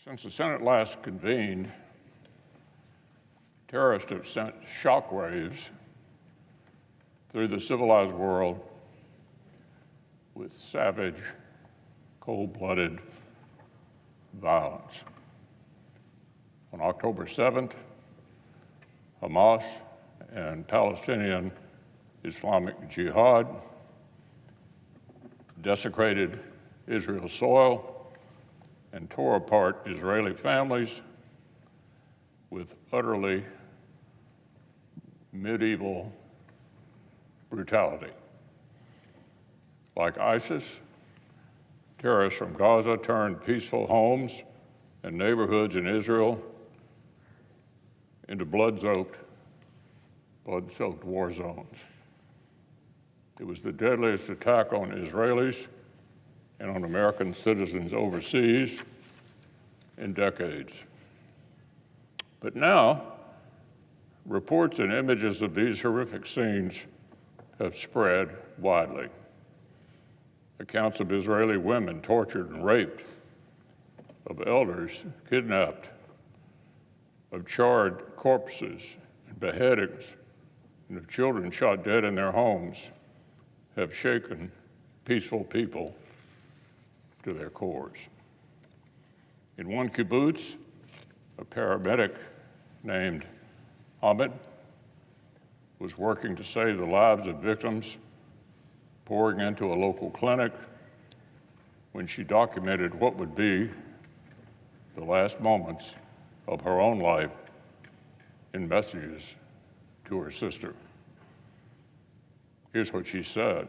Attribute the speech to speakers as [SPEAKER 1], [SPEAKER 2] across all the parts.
[SPEAKER 1] Since the Senate last convened, terrorists have sent shockwaves through the civilized world with savage, cold-blooded violence. On October 7th, Hamas and Palestinian Islamic Jihad desecrated Israel's soil and tore apart Israeli families with utterly medieval brutality. Like ISIS, terrorists from Gaza turned peaceful homes and neighborhoods in Israel into blood-soaked war zones. It was the deadliest attack on Israelis and on American citizens overseas in decades. But now, reports and images of these horrific scenes have spread widely. Accounts of Israeli women tortured and raped, of elders kidnapped, of charred corpses and beheadings, and of children shot dead in their homes have shaken peaceful people to their cores. In one kibbutz, a paramedic named Ahmed was working to save the lives of victims, pouring into a local clinic when she documented what would be the last moments of her own life in messages to her sister. Here's what she said: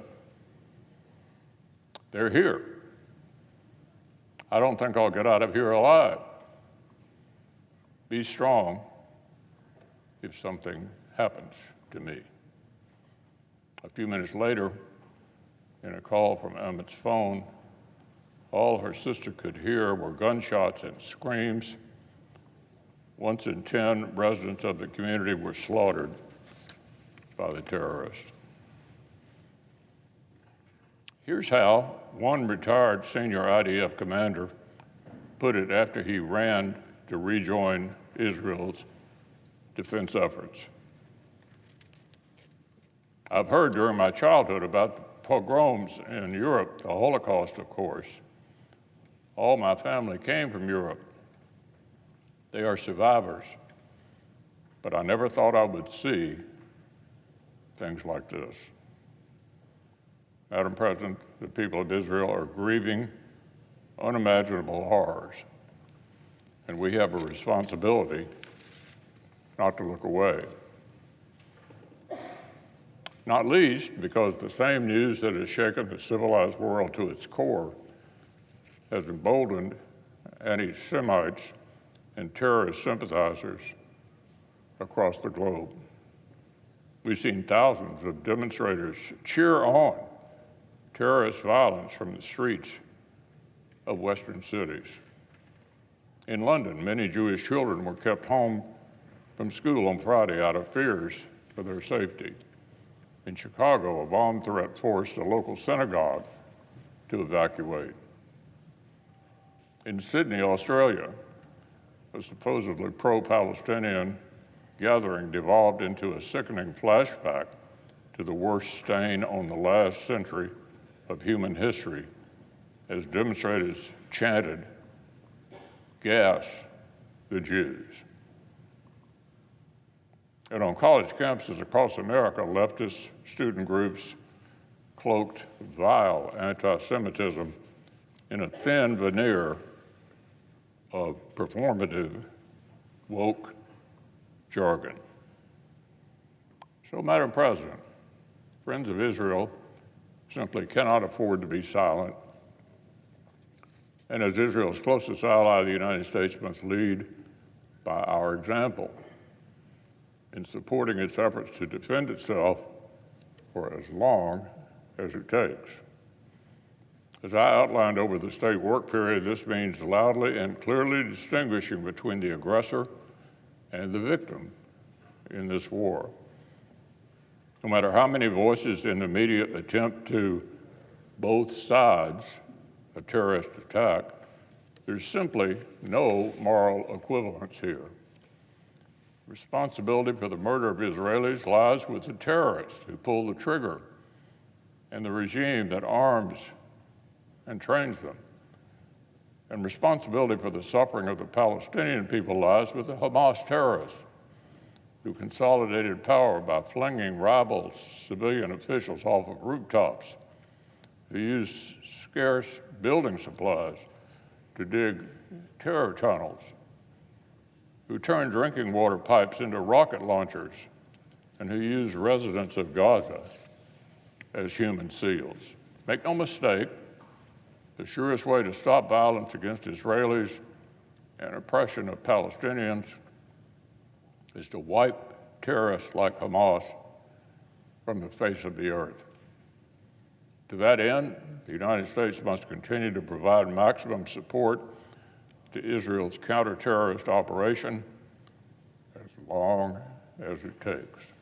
[SPEAKER 1] "They're here. I don't think I'll get out of here alive. Be strong if something happens to me." A few minutes later, in a call from Emmett's phone, all her sister could hear were gunshots and screams. Once in 10 residents of the community were slaughtered by the terrorists. Here's how one retired senior IDF commander put it after he ran to rejoin Israel's defense efforts. "I've heard during my childhood about the pogroms in Europe, the Holocaust, of course. All my family came from Europe. They are survivors, but I never thought I would see things like this." Madam President, the people of Israel are grieving unimaginable horrors, and we have a responsibility not to look away. Not least because the same news that has shaken the civilized world to its core has emboldened anti-Semites and terrorist sympathizers across the globe. We've seen thousands of demonstrators cheer on terrorist violence from the streets of Western cities. In London, many Jewish children were kept home from school on Friday out of fears for their safety. In Chicago, a bomb threat forced a local synagogue to evacuate. In Sydney, Australia, a supposedly pro-Palestinian gathering devolved into a sickening flashback to the worst stain on the last century of human history as demonstrators chanted, "Gas the Jews." And on college campuses across America, leftist student groups cloaked vile anti-Semitism in a thin veneer of performative, woke jargon. So, Madam President, friends of Israel simply cannot afford to be silent. And as Israel's closest ally, the United States must lead by our example in supporting its efforts to defend itself for as long as it takes. As I outlined over the state work period, this means loudly and clearly distinguishing between the aggressor and the victim in this war. No matter how many voices in the media attempt to both sides a terrorist attack, There's simply no moral equivalence here. Responsibility for the murder of Israelis lies with the terrorists who pull the trigger and the regime that arms and trains them. And responsibility for the suffering of the Palestinian people lies with the Hamas terrorists who consolidated power by flinging rival civilian officials off of rooftops, who used scarce building supplies to dig terror tunnels, who turned drinking water pipes into rocket launchers, and who used residents of Gaza as human seals. Make no mistake, the surest way to stop violence against Israelis and oppression of Palestinians is to wipe terrorists like Hamas from the face of the earth. To that end, the United States must continue to provide maximum support to Israel's counter-terrorist operation as long as it takes.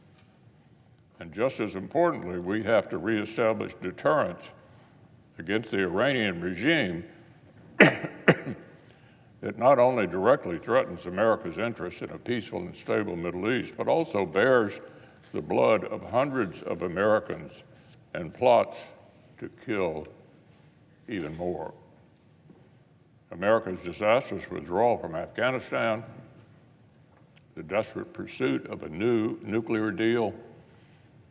[SPEAKER 1] And just as importantly, we have to reestablish deterrence against the Iranian regime that not only directly threatens America's interests in a peaceful and stable Middle East, but also bears the blood of hundreds of Americans and plots to kill even more. America's disastrous withdrawal from Afghanistan, the desperate pursuit of a new nuclear deal,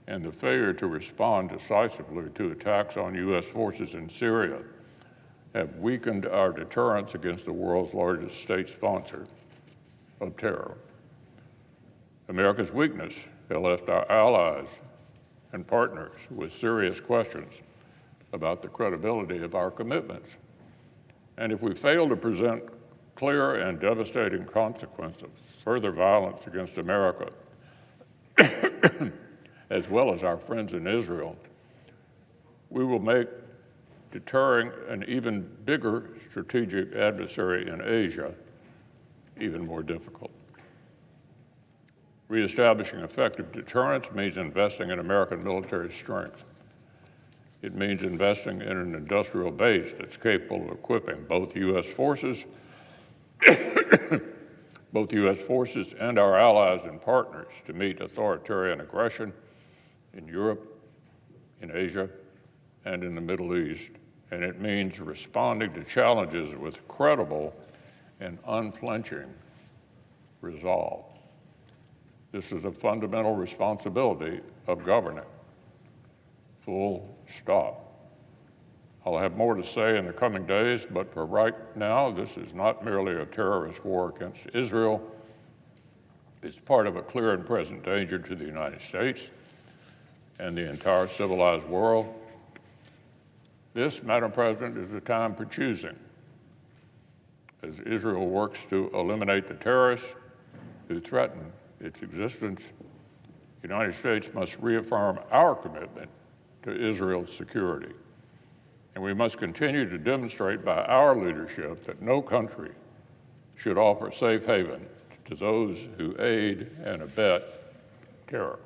[SPEAKER 1] and the failure to respond decisively to attacks on U.S. forces in Syria have weakened our deterrence against the world's largest state sponsor of terror. America's weakness has left our allies and partners with serious questions about the credibility of our commitments. And if we fail to present clear and devastating consequences of further violence against America, as well as our friends in Israel, we will make deterring an even bigger strategic adversary in Asia even more difficult. Reestablishing effective deterrence means investing in American military strength. It means investing in an industrial base that's capable of equipping both U.S. forces and our allies and partners to meet authoritarian aggression in Europe, in Asia, and in the Middle East. And it means responding to challenges with credible and unflinching resolve. This is a fundamental responsibility of governing. Full stop. I'll have more to say in the coming days, but for right now, this is not merely a terrorist war against Israel. It's part of a clear and present danger to the United States and the entire civilized world. This, Madam President, is a time for choosing. As Israel works to eliminate the terrorists who threaten its existence, the United States must reaffirm our commitment to Israel's security. And we must continue to demonstrate by our leadership that no country should offer safe haven to those who aid and abet terror.